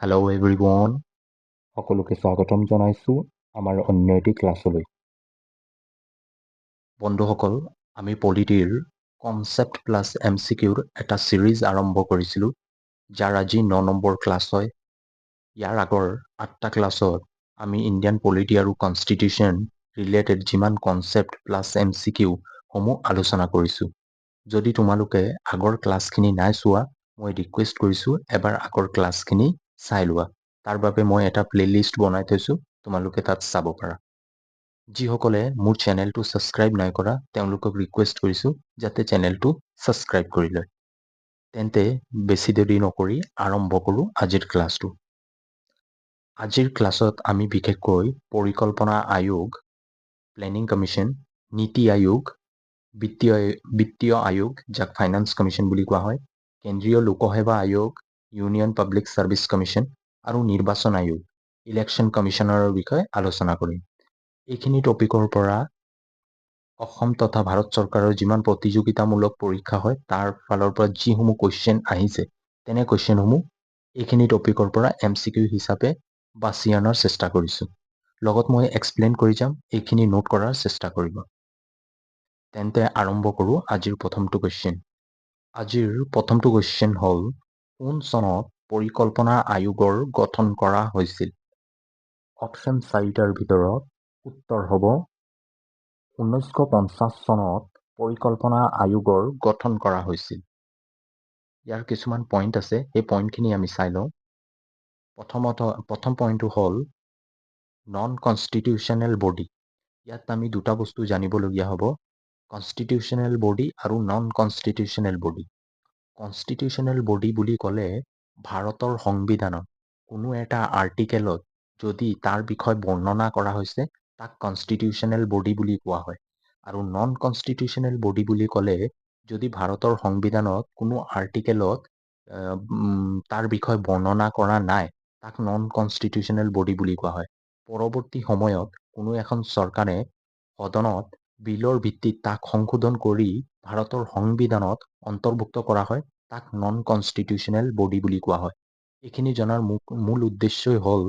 Hello' everyone, সকলোকে স্বাগতম জনাইছোঁ আমাৰ অন্য এটি ক্লাছলৈ। বন্ধুসকল, আমি পলিটিৰ কনচেপ্ট প্লাছ MCQৰ এটা ছিৰিজ আৰম্ভ কৰিছিলোঁ, যাৰ আজি 9 নম্বৰ ক্লাছ হয়। ইয়াৰ আগৰ 8টা ক্লাছত আমি ইণ্ডিয়ান পলিটি আৰু কনষ্টিটিউশ্যন ৰিলেটেড যিমান কনচেপ্ট প্লাছ MCQ সমূহ আলোচনা কৰিছোঁ। যদি তোমালোকে আগৰ ক্লাছখিনি নাই চোৱা, মই ৰিকুৱেষ্ট কৰিছোঁ এবাৰ আগৰ ক্লাছখিনি চাই লোৱা। তাৰ বাবে মই এটা প্লেলিষ্ট বনাই থৈছোঁ, তোমালোকে তাত চাব পাৰা। যিসকলে মোৰ চেনেলটো ছাবস্ক্ৰাইব নাই কৰা, তেওঁলোকক ৰিকুৱেষ্ট কৰিছোঁ যাতে চেনেলটো ছাবস্ক্ৰাইব কৰি লয়। তেন্তে বেছি দেৰি নকৰি আৰম্ভ কৰোঁ আজিৰ ক্লাছটো। আজিৰ ক্লাছত আমি বিশেষকৈ পৰিকল্পনা আয়োগ, প্লেনিং কমিশ্যন, নীতি আয়োগ, বিত্তীয় আয়োগ, যাক ফাইনেন্স কমিশ্যন বুলি কোৱা হয়, কেন্দ্ৰীয় লোকসেৱা আয়োগ, ইউনিয়ন পাব্লিক ছাৰ্ভিচ কমিশ্যন আৰু নিৰ্বাচন আয়োগ, ইলেকশ্যন কমিশ্যনাৰৰ বিষয়ে আলোচনা কৰিম। এইখিনি টপিকৰ পৰা অসম তথা ভাৰত চৰকাৰৰ যিমান প্ৰতিযোগিতামূলক পৰীক্ষা হয়, তাৰ ফালৰ পৰা যিসমূহ কুৱেশ্যন আহিছে, তেনে কুৱেশ্যনসমূহ এইখিনি টপিকৰ পৰা MCQ হিচাপে বাছি অনাৰ চেষ্টা কৰিছোঁ। লগত মই এক্সপ্লেইন কৰি যাম, এইখিনি নোট কৰাৰ চেষ্টা কৰিব। তেন্তে আৰম্ভ কৰোঁ আজিৰ প্ৰথমটো কুৱেশ্যন। আজিৰ প্ৰথমটো কুৱেশ্যন হ'ল, কোন চনত পৰিকল্পনা আয়োগৰ গঠন কৰা হৈছিল? অপশ্যন 4টাৰ ভিতৰত উত্তৰ হ'ব 1950 চনত পৰিকল্পনা আয়োগৰ গঠন কৰা হৈছিল। ইয়াৰ কিছুমান পইণ্ট আছে, সেই পইণ্টখিনি আমি চাই লওঁ। প্ৰথম পইণ্টটো হ'ল নন কনষ্টিটিউশ্যনেল বডি। ইয়াত আমি দুটা বস্তু জানিবলগীয়া হ'ব, কনষ্টিটিউশ্যনেল বডি আৰু non constitutional body. Constitutional body বুলি ক'লে ভাৰতৰ সংবিধানত কোনো এটা আৰ্টিকেলত যদি তাৰ বিষয়ে বৰ্ণনা কৰা হৈছে, তাক কনষ্টিটিউশ্যনেল বডি বুলি কোৱা হয়। আৰু নন কনষ্টিটিউশ্যনেল বডি বুলি ক'লে যদি ভাৰতৰ সংবিধানত কোনো আৰ্টিকেলত তাৰ বিষয়ে বৰ্ণনা কৰা নাই, তাক নন কনষ্টিটিউশ্যনেল বডি বুলি কোৱা হয়। পৰৱৰ্তী সময়ত কোনো এখন চৰকাৰে সদনত বিলৰ ভিত্তিত তাক সংশোধন কৰি ভাৰতৰ সংবিধানত অন্তৰ্ভুক্ত কৰা হয়, তাক নন কনষ্টিটিউশ্যনেল বডি বুলি কোৱা হয়। এইখিনি জনাৰ মূল উদ্দেশ্যই হ'ল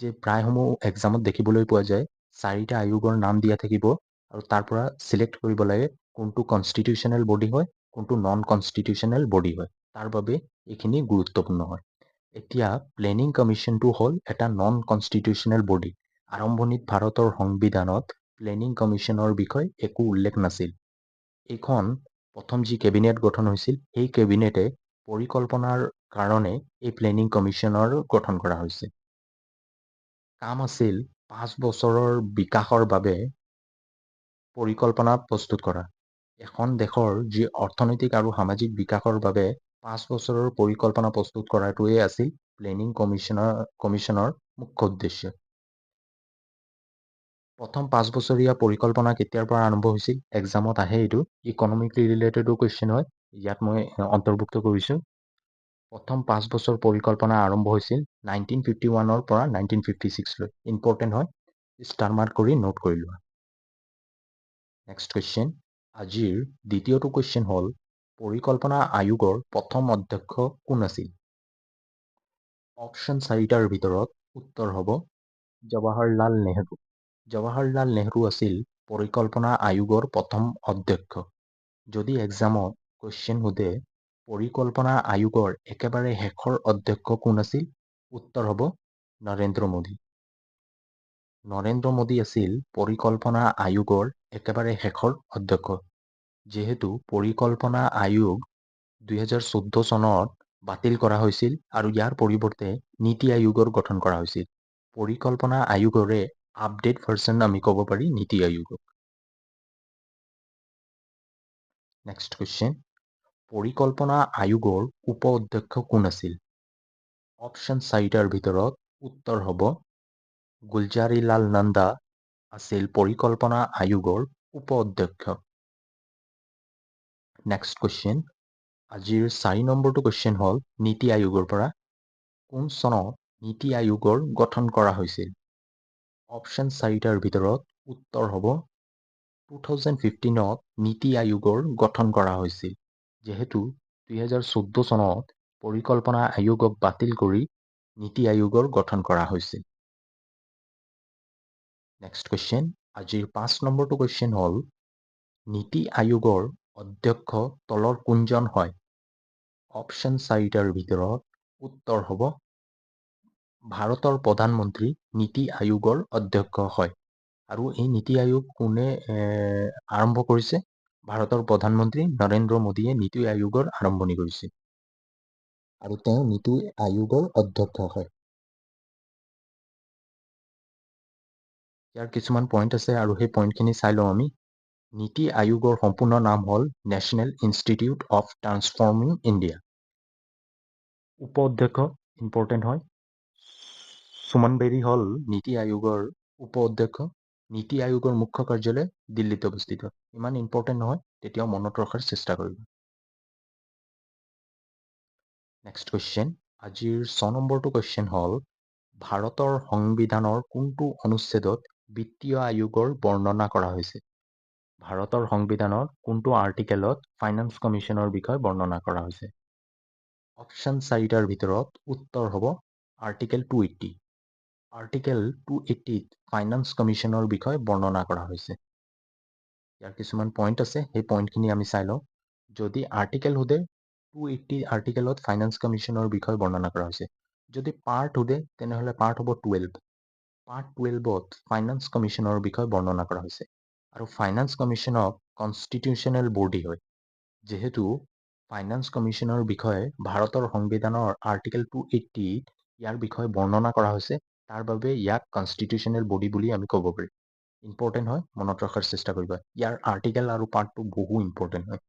যে প্ৰায়সমূহ এক্সামত দেখিবলৈ পোৱা যায়, 4টা আয়োগৰ নাম দিয়া থাকিব আৰু তাৰ পৰা চিলেক্ট কৰিব লাগে কোনটো কনষ্টিটিউশ্যনেল বডি হয়, কোনটো নন কনষ্টিটিউশ্যনেল বডি হয়। তাৰ বাবে এইখিনি গুৰুত্বপূৰ্ণ হয়। এতিয়া প্লেনিং কমিশ্যনটো হ'ল এটা নন কনষ্টিটিউশ্যনেল বডি। আৰম্ভণিত ভাৰতৰ সংবিধানত প্লেনিং কমিশ্যনৰ বিষয়ে একো উল্লেখ নাছিল। এইখন প্ৰথম যি কেবিনেট গঠন হৈছিল, সেই কেবিনেটে পৰিকল্পনাৰ কাৰণে এই প্লেনিং কমিশ্যনৰ গঠন কৰা হৈছে। কাম আছিল 5 বছৰৰ বিকাশৰ বাবে পৰিকল্পনা প্ৰস্তুত কৰা। এখন দেশৰ যি অৰ্থনৈতিক আৰু সামাজিক বিকাশৰ বাবে 5 বছৰৰ পৰিকল্পনা প্ৰস্তুত কৰাটোৱেই আছিল প্লেনিং কমিশ্যনৰ মুখ্য উদ্দেশ্য। প্ৰথম 5 বছৰীয়া পৰিকল্পনা কেতিয়াৰ পৰা আৰম্ভ হৈছিল? এক্সামত আহে এইটো, ইকনমিকলি ৰিলেটেডো কুৱেশ্যন হয়, ইয়াত মই অন্তৰ্ভুক্ত কৰিছোঁ। প্ৰথম 5 বছৰ পৰিকল্পনা আৰম্ভ হৈছিল 1951ৰ পৰা 1956লৈ। ইম্পৰ্টেণ্ট হয়, ষ্টাৰ মাৰ্ক কৰি নোট কৰি লোৱা। নেক্সট কুৱেশ্যন, আজিৰ দ্বিতীয়টো কুৱেশ্যন হ'ল, পৰিকল্পনা আয়োগৰ প্ৰথম অধ্যক্ষ কোন আছিল? অপশ্যন 4টাৰ ভিতৰত উত্তৰ হ'ব জৱাহৰলাল নেহৰু। জৱাহৰলাল নেহৰু আছিল পৰিকল্পনা আয়োগৰ প্ৰথম অধ্যক্ষ। যদি এক্সামত কুৱেশ্যন সোধে পৰিকল্পনা আয়োগৰ একেবাৰে শেষৰ অধ্যক্ষ কোন আছিল? উত্তৰ হ'ব নৰেন্দ্ৰ মোদী। নৰেন্দ্ৰ মোদী আছিল পৰিকল্পনা আয়োগৰ একেবাৰে শেষৰ অধ্যক্ষ। যিহেতু পৰিকল্পনা আয়োগ 2014 চনত বাতিল কৰা হৈছিল আৰু ইয়াৰ পৰিৱৰ্তে নীতি আয়োগৰ গঠন কৰা হৈছিল। পৰিকল্পনা আয়োগৰে আপডেট ভাৰ্চন আমি ক'ব পাৰি নীতি আয়োগক। নেক্সট কুৱেশ্যন, পৰিকল্পনা আয়োগৰ উপ অধ্যক্ষ কোন আছিল? অপশ্যন 4টাৰ ভিতৰত উত্তৰ হ'ব গুলজাৰিলাল নন্দা আছিল পৰিকল্পনা আয়োগৰ উপ অধ্যক্ষ। নেক্সট কুৱেশ্যন, আজিৰ 4 নম্বৰটো কুৱেশ্যন হ'ল নীতি আয়োগৰ পৰা, কোন চনত নীতি আয়োগৰ গঠন কৰা হৈছিল? অপশ্যন 4টাৰ ভিতৰত উত্তৰ হ'ব 2015ত নীতি আয়োগৰ গঠন কৰা হৈছিল। যিহেতু 2014 চনত পৰিকল্পনা আয়োগক বাতিল কৰি নীতি আয়োগৰ গঠন কৰা হৈছিল? নেক্সট কুৱেশ্যন, আজিৰ 5 নম্বৰটো কুৱেশ্যন হ'ল, নীতি আয়োগৰ অধ্যক্ষ তলৰ কোনজন হয়? অপশ্যন 4টাৰ ভিতৰত উত্তৰ হ'ব ভাৰতৰ প্ৰধানমন্ত্ৰী নীতি আয়োগৰ অধ্যক্ষ হয়। আৰু এই নীতি আয়োগ কোনে আৰম্ভ কৰিছে? ভাৰতৰ প্ৰধানমন্ত্ৰী নৰেন্দ্ৰ মোদীয়ে নীতি আয়োগৰ আৰম্ভণি কৰিছিল আৰু তেওঁ নীতি আয়োগৰ অধ্যক্ষ হয়। ইয়াৰ কিছুমান পইণ্ট আছে আৰু সেই পইণ্টখিনি চাই লওঁ আমি। নীতি আয়োগৰ সম্পূৰ্ণ নাম হ'ল national institute of transforming India. উপ অধ্যক্ষ ইম্পৰ্টেণ্ট হয়। সুমন বেৰী হ'ল নীতি আয়োগৰ উপ অধ্যক্ষ। নীতি আয়োগৰ মুখ্য কাৰ্যালয় দিল্লীত অৱস্থিত। ইমান ইম্পৰ্টেণ্ট নহয়, তেতিয়াও মনত ৰখাৰ চেষ্টা কৰিব। নেক্সট কুৱেশ্যন, আজিৰ 6 নম্বৰটো কুৱেশ্যন হ'ল, ভাৰতৰ সংবিধানৰ কোনটো অনুচ্ছেদত বিত্তীয় আয়োগৰ বৰ্ণনা কৰা হৈছে? ভাৰতৰ সংবিধানৰ কোনটো আৰ্টিকেলত ফাইনেন্স কমিশ্যনৰ বিষয়ে বৰ্ণনা কৰা হৈছে? অপশ্যন 4টাৰ ভিতৰত উত্তৰ হ'ব আৰ্টিকেল 280। আৰ্টিকেল 280ত ফাইনেন্স কমিশ্যনৰ বিষয়ে বৰ্ণনা কৰা হৈছে। ইয়াৰ কিছুমান পইণ্ট আছে, সেই পইণ্টখিনি আমি চাই লওঁ। যদি আৰ্টিকেল সোধে, 280 আৰ্টিকেলত ফাইনেন্স কমিশ্যনৰ বিষয়ে বৰ্ণনা কৰা হৈছে। যদি পাৰ্ট সোধে, তেনেহ'লে পাৰ্ট হ'ব 12। পাৰ্ট 12ত ফাইনেন্স কমিশ্যনৰ বিষয়ে বৰ্ণনা কৰা হৈছে। আৰু ফাইনেন্স কমিশ্যনক কনষ্টিটিউশ্যনেল বডি হয়। যিহেতু ফাইনেন্স কমিশ্যনৰ বিষয়ে ভাৰতৰ সংবিধানৰ আৰ্টিকেল 280 ইয়াৰ বিষয়ে বৰ্ণনা কৰা হৈছে, তাৰ বাবে ইয়াক কনষ্টিটিউশ্যনেল বডি বুলি আমি ক'ব পাৰি। ইম্পৰ্টেণ্ট হয়, মনত ৰখাৰ চেষ্টা কৰিবা। ইয়াৰ আৰ্টিকেল আৰু পাৰ্টটো বহু ইম্পৰ্টেণ্ট হয়।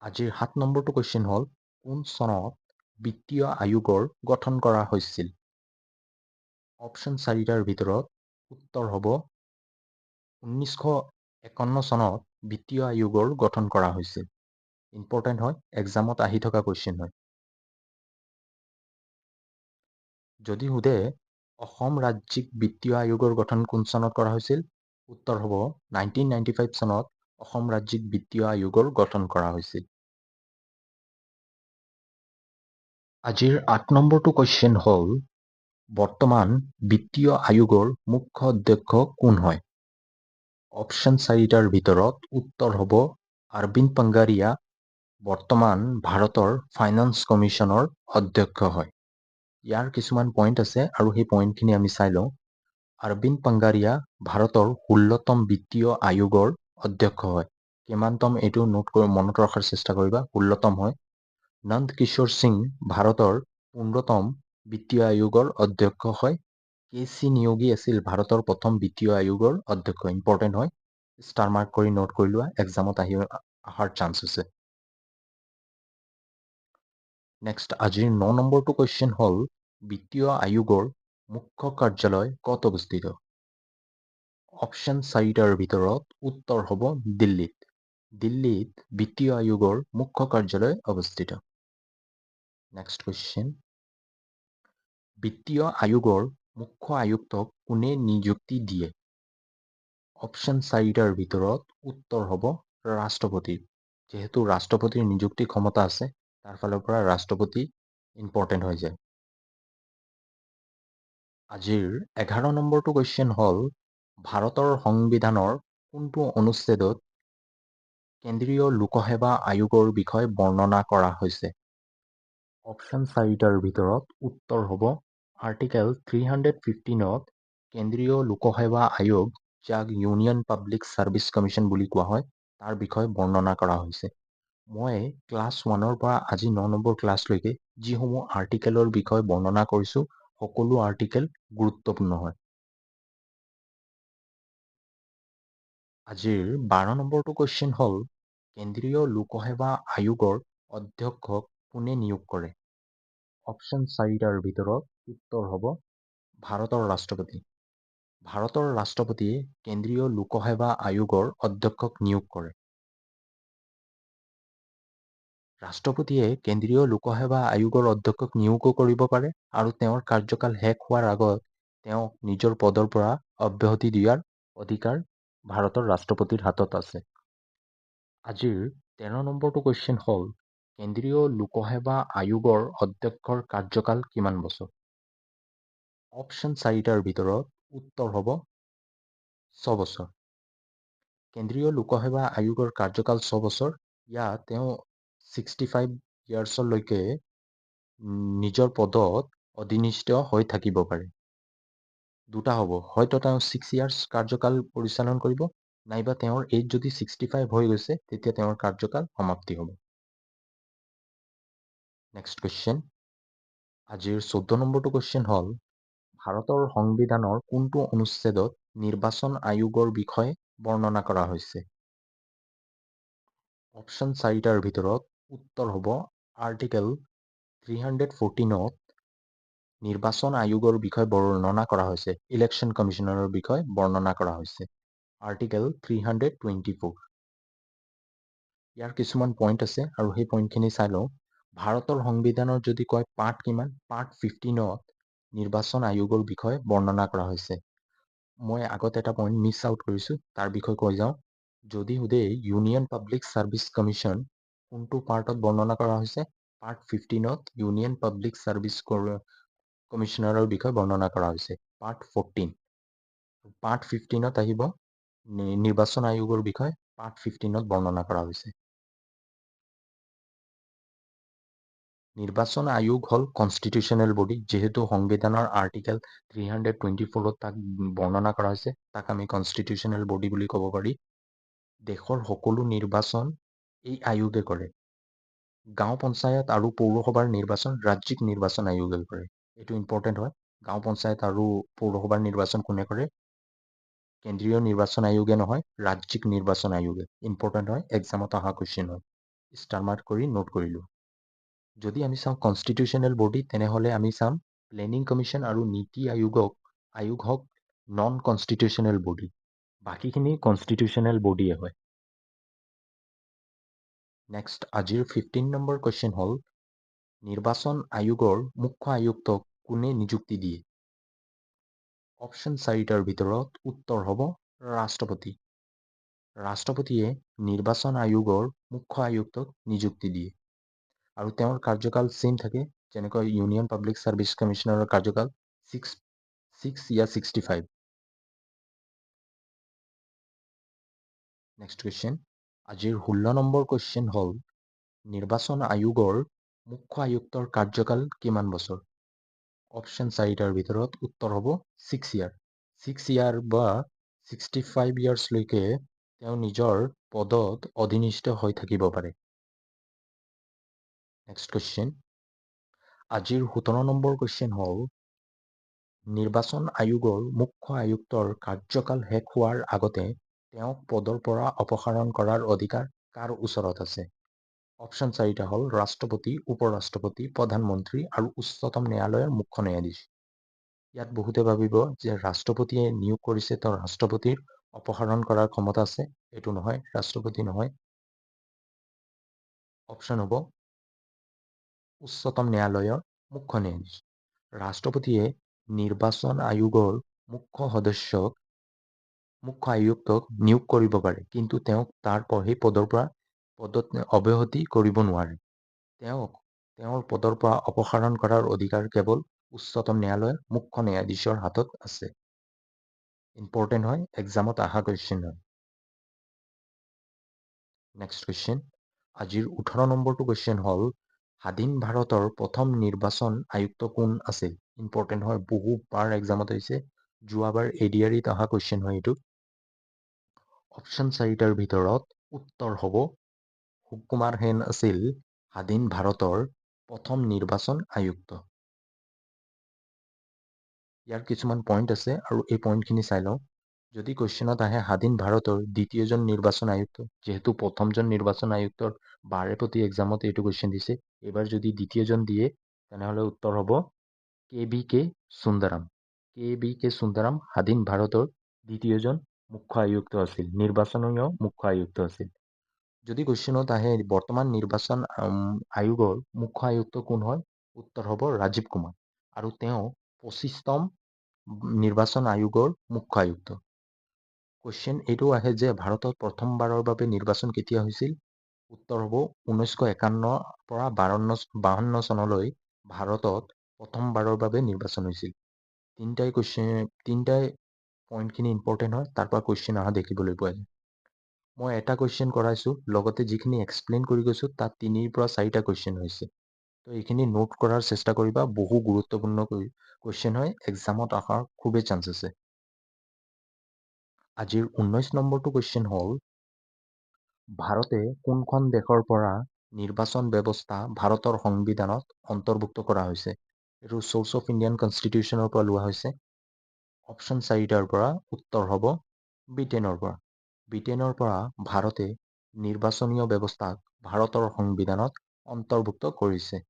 আজিৰ 7 নম্বৰটো কুৱেশ্যন হ'ল, কোন চনত বিত্তীয় আয়োগৰ গঠন কৰা হৈছিল? অপশ্যন 4টাৰ ভিতৰত উত্তৰ হ'ব 1951 চনত বিত্তীয় আয়োগৰ গঠন কৰা হৈছিল। ইম্পৰ্টেণ্ট হয়, এক্সামত আহি থকা কুৱেশ্যন হয়। যদি সোধে অসম ৰাজ্যিক বিত্তীয় আয়োগৰ গঠন কোন চনত কৰা হৈছিল? উত্তৰ হ'ব 1995 চনত অসম ৰাজ্যিক বিত্তীয় আয়োগৰ গঠন কৰা হৈছিল। আজিৰ 8 নম্বৰটো কুৱেশ্যন হ'ল, বৰ্তমান বিত্তীয় আয়োগৰ মুখ্য অধ্যক্ষ কোন হয়? অপশ্যন 4টাৰ ভিতৰত উত্তৰ হ'ব অৰবিন্দ পাঙ্গাৰিয়া বৰ্তমান ভাৰতৰ ফাইনেন্স কমিশ্যনৰ অধ্যক্ষ হয়। ইয়াৰ কিছুমান পইণ্ট আছে আৰু সেই পইণ্টখিনি আমি চাই লওঁ। অৰবিন্দ পাঙ্গাৰিয়া ভাৰতৰ 16তম বিত্তীয় আয়োগৰ অধ্যক্ষ হয়। কিমানতম এইটো মনত ৰখাৰ চেষ্টা কৰিবা, 16তম হয়। নন্দ কিশোৰ সিং ভাৰতৰ 15তম বিত্তীয় আয়োগৰ অধ্যক্ষ হয়। কে.চি. নিয়োগী আছিল ভাৰতৰ প্ৰথম বিত্তীয় আয়োগৰ অধ্যক্ষ। ইম্পৰ্টেণ্ট হয়, ষ্টাৰ মাৰ্ক কৰি নোট কৰি লোৱা, এক্সামত অহাৰ চান্স আছে। নেক্সট আজিৰ 9 নম্বৰটো কুৱেশ্যন হ'ল, বিত্তীয় আয়োগৰ মুখ্য কাৰ্যালয় ক'ত অৱস্থিত? অপশ্যন 4টাৰ ভিতৰত উত্তৰ হ'ব দিল্লীত। দিল্লীত বিত্তীয় আয়োগৰ মুখ্য কাৰ্যালয় অৱস্থিত। নেক্সট কুৱেশ্যন, বিত্তীয় আয়োগৰ মুখ্য আয়ুক্তক কোনে নিযুক্তি দিয়ে? অপশ্যন 4টাৰ ভিতৰত উত্তৰ হ'ব ৰাষ্ট্ৰপতি। যিহেতু ৰাষ্ট্ৰপতিৰ নিযুক্তি ক্ষমতা আছে, তাৰ ফালৰ পৰা ৰাষ্ট্ৰপতি ইম্পৰ্টেণ্ট হৈ যায়। আজিৰ 11 নম্বৰটো কুৱেশ্যন হ'ল, ভাৰতৰ সংবিধানৰ কোনটো অনুচ্ছেদত কেন্দ্ৰীয় লোকসেৱা আয়োগৰ বিষয়ে বৰ্ণনা কৰা হৈছে? অপশ্যন 4টাৰ ভিতৰত উত্তৰ হ'ব আৰ্টিকেল 315ত কেন্দ্ৰীয় লোকসেৱা আয়োগ, যাক ইউনিয়ন পাব্লিক ছাৰ্ভিচ কমিশ্যন বুলি কোৱা হয়, তাৰ বিষয়ে বৰ্ণনা কৰা হৈছে। মই ক্লাছ 1ৰ পৰা আজি 9 নম্বৰ ক্লাছলৈকে যিসমূহ আৰ্টিকেলৰ বিষয়ে বৰ্ণনা কৰিছোঁ, সকলো আৰ্টিকেল গুৰুত্বপূৰ্ণ হয়। আজিৰ 12 নম্বৰটো কুৱেশ্যন হ'ল, কেন্দ্ৰীয় লোকসেৱা আয়োগৰ অধ্যক্ষক কোনে নিয়োগ কৰে? অপশ্যন 4টাৰ ভিতৰত উত্তৰ হ'ব ভাৰতৰ ৰাষ্ট্ৰপতি। ভাৰতৰ ৰাষ্ট্ৰপতিয়ে কেন্দ্ৰীয় লোকসেৱা আয়োগৰ অধ্যক্ষক নিয়োগ কৰে। ৰাষ্ট্ৰপতিয়ে কেন্দ্ৰীয় লোকসেৱা আয়োগৰ অধ্যক্ষক নিয়োগো কৰিব পাৰে আৰু তেওঁৰ কাৰ্যকাল শেষ হোৱাৰ আগত তেওঁক নিজৰ পদৰ পৰা অব্যাহতি দিয়াৰ অধিকাৰ ভাৰতৰ ৰাষ্ট্ৰপতিৰ হাতত আছে। আজিৰ 13 নম্বৰটো কুৱেশ্যন হ'ল, কেন্দ্ৰীয় লোকসেৱা আয়োগৰ অধ্যক্ষৰ কাৰ্যকাল কিমান বছৰ? অপশ্যন 4টাৰ ভিতৰত উত্তৰ হ'ব 6 বছৰ। কেন্দ্ৰীয় লোকসেৱা আয়োগৰ কাৰ্যকাল 6 বছৰ। ইয়াত তেওঁ 65 ইয়াৰ্ছলৈকে নিজৰ পদত অধিনিষ্ঠ হৈ থাকিব পাৰে। দুটা হ'ব, হয়তো তেওঁ 6 ইয়াৰ্ছ কাৰ্যকাল পৰিচালন কৰিব, নাইবা তেওঁৰ এজ যদি 65 হৈ গৈছে তেতিয়া তেওঁৰ কাৰ্যকাল সমাপ্তি হ'ব। Next question. আজিৰ 14 নম্বৰটো কুৱেশ্যন হ'ল, ভাৰতৰ সংবিধানৰ কোনটো অনুচ্ছেদত নিৰ্বাচন আয়োগৰ বিষয়ে বৰ্ণনা কৰা হৈছে? অপশ্যন 4টাৰ ভিতৰত উত্তৰ হ'ব আৰ্টিকেল 314ত নিৰ্বাচন আয়োগৰ বিষয়ে বৰ্ণনা কৰা হৈছে, ইলেকশ্যন কমিশ্যনাৰৰ বিষয়ে বৰ্ণনা কৰা হৈছে। আৰ্টিকেল 324। ইয়াৰ কিছুমান পইণ্ট আছে আৰু সেই পইণ্টখিনি চাই লওঁ। ভাৰতৰ সংবিধানৰ যদি কয় পাৰ্ট কিমান, পাৰ্ট 15ত নিৰ্বাচন আয়োগৰ বিষয়ে বৰ্ণনা কৰা হৈছে। মই আগত এটা পইণ্ট মিছ আউট কৰিছোঁ, তাৰ বিষয়ে কৈ যাওঁ। যদি সোধে ইউনিয়ন পাব্লিক ছাৰ্ভিচ কমিশ্যন কোনটো পাৰ্টত বৰ্ণনা কৰা হৈছে, পাৰ্ট 15ত ইউনিয়ন পাব্লিক ছাৰ্ভিচ কমিশ্যনাৰৰ বিষয়ে বৰ্ণনা কৰা হৈছে, পাৰ্ট 14। পাৰ্ট 15ত আহিব নিৰ্বাচন আয়োগৰ বিষয়ে, পাৰ্ট 15ত বৰ্ণনা কৰা হৈছে। নিৰ্বাচন আয়োগ হ'ল কনষ্টিটিউচনেল বডি, যিহেতু সংবিধানৰ আৰ্টিকেল 324ত তাক বৰ্ণনা কৰা হৈছে, তাক আমি কনষ্টিটিউচনেল বডি বুলি ক'ব পাৰি। দেশৰ সকলো নিৰ্বাচন এই আয়োগে কৰে। গাঁও পঞ্চায়ত আৰু পৌৰসভাৰ নিৰ্বাচন ৰাজ্যিক নিৰ্বাচন আয়োগে কৰে। এইটো ইম্পৰ্টেণ্ট হয়। গাঁও পঞ্চায়ত আৰু পৌৰসভাৰ নিৰ্বাচন কোনে কৰে? কেন্দ্ৰীয় নিৰ্বাচন আয়োগে নহয়, ৰাজ্যিক নিৰ্বাচন আয়োগে। ইম্পৰ্টেণ্ট হয়, এক্সামত অহা কুৱেশ্যন হয়। ষ্টাৰ মাৰ্ক কৰি নোট কৰিলোঁ। যদি আমি চাওঁ কনষ্টিটিউচনেল বডি, তেনেহ'লে আমি চাম প্লেনিং কমিশ্যন আৰু নীতি আয়োগ হওক নন কনষ্টিটিউচনেল বডি। বাকীখিনি কনষ্টিটিউচনেল বডিয়ে হয়। নেক্সট, আজিৰ 15 নম্বৰ কুৱেশ্যন হ'ল, নিৰ্বাচন আয়োগৰ মুখ্য আয়ুক্তক কোনে নিযুক্তি দিয়ে? অপশ্যন 4টাৰ ভিতৰত উত্তৰ হ'ব ৰাষ্ট্ৰপতি। ৰাষ্ট্ৰপতিয়ে নিৰ্বাচন আয়োগৰ মুখ্য আয়ুক্তক নিযুক্তি দিয়ে আৰু তেওঁৰ কাৰ্যকাল চেম থাকে, যেনেকৈ ইউনিয়ন পাব্লিক ছাৰ্ভিচ কমিশ্যনাৰৰ কাৰ্যকাল 6 या 65। Next question. আজিৰ 16 নম্বৰ কুৱেশ্যন হ'ল, নিৰ্বাচন আয়োগৰ মুখ্য আয়ুক্তৰ কাৰ্যকাল কিমান বছৰ? অপশ্যন 4টাৰ ভিতৰত উত্তৰ হ'ব 6 ইয়াৰ। 6 ইয়াৰ বা 65 ইয়াৰ্ছলৈকে তেওঁ নিজৰ পদত অধিনিষ্ঠ হৈ থাকিব পাৰে। Next question. আজিৰ 17 নম্বৰ কুৱেশ্যন হ'ল, নিৰ্বাচন আয়োগৰ মুখ্য আয়ুক্তৰ কাৰ্যকাল শেষ হোৱাৰ আগতে তেওঁক পদৰ পৰা অপসাৰণ কৰাৰ অধিকাৰ কাৰ ওচৰত আছে? অপশ্যন 4টা হ'ল ৰাষ্ট্ৰপতি, উপ-ৰাষ্ট্ৰপতি, প্ৰধানমন্ত্ৰী আৰু উচ্চতম ন্যায়ালয়ৰ মুখ্য ন্যায়াধীশ। ইয়াত বহুতে ভাবিব যে ৰাষ্ট্ৰপতিয়ে নিয়োগ কৰিছে, তো ৰাষ্ট্ৰপতিৰ অপসাৰণ কৰাৰ ক্ষমতা আছে। এইটো নহয়, ৰাষ্ট্ৰপতি নহয়। অপশ্যন হ'ব উচ্চতম ন্যায়ালয়ৰ মুখ্য ন্যায়াধীশ। ৰাষ্ট্ৰপতিয়ে নিৰ্বাচন আয়োগৰ মুখ্য আয়ুক্তক নিয়োগ কৰিব পাৰে, কিন্তু তেওঁক সেই পদত অব্যাহতি কৰিব নোৱাৰে। তেওঁৰ পদৰ পৰা অপসাৰণ কৰাৰ অধিকাৰ কেৱল উচ্চতম ন্যায়ালয়ৰ মুখ্য ন্যায়াধীশৰ হাতত আছে। ইম্পৰ্টেণ্ট হয়, এক্সামত অহা কুৱেশ্যন হয়। Next question. আজিৰ 18 নম্বৰটো কুৱেশ্যন হ'ল, স্বাধীন ভাৰতৰ প্ৰথম নিৰ্বাচন আয়ুক্ত কোন আছিল? ইম্পৰ্টেণ্ট হয়, বহুবাৰ এক্সামত আহিছে। যোৱাবাৰ ADR-ত অহা কুৱেশ্যন হয় এইটো। অপশ্যন 4টাৰ ভিতৰত উত্তৰ হ'ব সুকুমাৰ সেন আছিল স্বাধীন ভাৰতৰ প্ৰথম নিৰ্বাচন আয়ুক্ত। ইয়াৰ কিছুমান পইণ্ট আছে আৰু এই পইণ্টখিনি চাই লওঁ। যদি কুৱেশ্যনত আহে স্বাধীন ভাৰতৰ দ্বিতীয়জন নিৰ্বাচন আয়ুক্ত, যিহেতু প্ৰথমজন নিৰ্বাচন আয়ুক্তৰ বাৰে প্ৰতি এক্সামত এইটো কুৱেশ্যন দিছে, এইবাৰ যদি দ্বিতীয়জন দিয়ে তেনেহ'লে উত্তৰ হ'ব KBK সুন্দৰাম। KBK সুন্দৰাম স্বাধীন ভাৰতৰ দ্বিতীয়জন মুখ্য আয়ুক্ত আছিল, নিৰ্বাচনীয় মুখ্য আয়ুক্ত আছিল। যদি কুৱেশ্যনত আহে বৰ্তমান নিৰ্বাচন আয়োগৰ মুখ্য আয়ুক্ত কোন হয়, উত্তৰ হ'ব ৰাজীৱ কুমাৰ, আৰু তেওঁ 25তম নিৰ্বাচন আয়োগৰ মুখ্য আয়ুক্ত। কুৱেশ্যন এইটো আহে যে ভাৰতত প্ৰথমবাৰৰ বাবে নিৰ্বাচন কেতিয়া হৈছিল? উত্তৰ হ'ব 1951 পৰা 52 চনলৈ ভাৰতত প্ৰথমবাৰৰ বাবে নিৰ্বাচন হৈছিল। তিনিটাই পইণ্টখিনি ইম্পৰ্টেণ্ট হয়, তাৰ পৰা কুৱেশ্যন অহা দেখিবলৈ পোৱা যায়। মই এটা কুৱেশ্যন কৰাইছোঁ, লগতে যিখিনি এক্সপ্লেইন কৰি গৈছোঁ তাত 3 পৰা 4টা কুৱেশ্যন হৈছে। তো এইখিনি নোট কৰাৰ চেষ্টা কৰিবা, বহু গুৰুত্বপূৰ্ণ কুৱেশ্যন হয়, এক্সামত অহাৰ খুবেই চান্স আছে। আজিৰ 19 নম্বৰটো কুৱেশ্যন হ'ল, ভাৰতে কোনখন দেশৰ পৰা নিৰ্বাচন ব্যৱস্থা ভাৰতৰ সংবিধানত অন্তৰ্ভুক্ত কৰা হৈছে? এইটো চ'ৰ্চ অফ ইণ্ডিয়ান কনষ্টিটিউশ্যনৰ পৰা লোৱা হৈছে। অপশ্যন 4টাৰ পৰা উত্তৰ হ'ব ব্ৰিটেইনৰ পৰা। ব্ৰিটেইনৰ পৰা ভাৰতে নিৰ্বাচনীয় ব্যৱস্থাক ভাৰতৰ সংবিধানত অন্তৰ্ভুক্ত কৰিছে।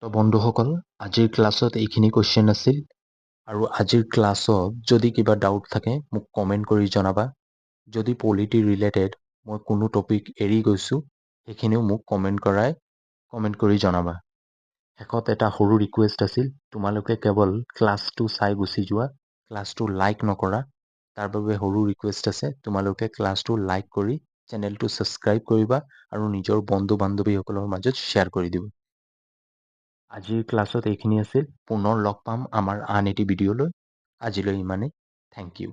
তো বন্ধুসকল, আজিৰ ক্লাছত এইখিনি কুৱেশ্যন আছিল। আৰু আজিৰ ক্লাছত যদি কিবা ডাউট থাকে মোক কমেণ্ট কৰি জনাবা। যদি পলিটি ৰিলেটেড মই কোনো টপিক এৰি গৈছোঁ, সেইখিনিও মোক কমেণ্ট কৰি জনাবা। শেষত এটা সৰু ৰিকুৱেষ্ট আছিল, তোমালোকে কেৱল ক্লাছটো চাই গুচি যোৱা, ক্লাছটো লাইক নকৰা। তাৰ বাবে সৰু ৰিকুৱেষ্ট আছে, তোমালোকে ক্লাছটো লাইক কৰি চেনেলটো ছাবস্ক্ৰাইব কৰিবা আৰু নিজৰ বন্ধু বান্ধৱীসকলৰ মাজত শ্বেয়াৰ কৰি দিবা। আজিৰ ক্লাছত এইখিনি আছিল। পুনৰ লগ পাম আমাৰ আন এটি ভিডিঅ'লৈ। আজিলৈ ইমানেই। Thank U.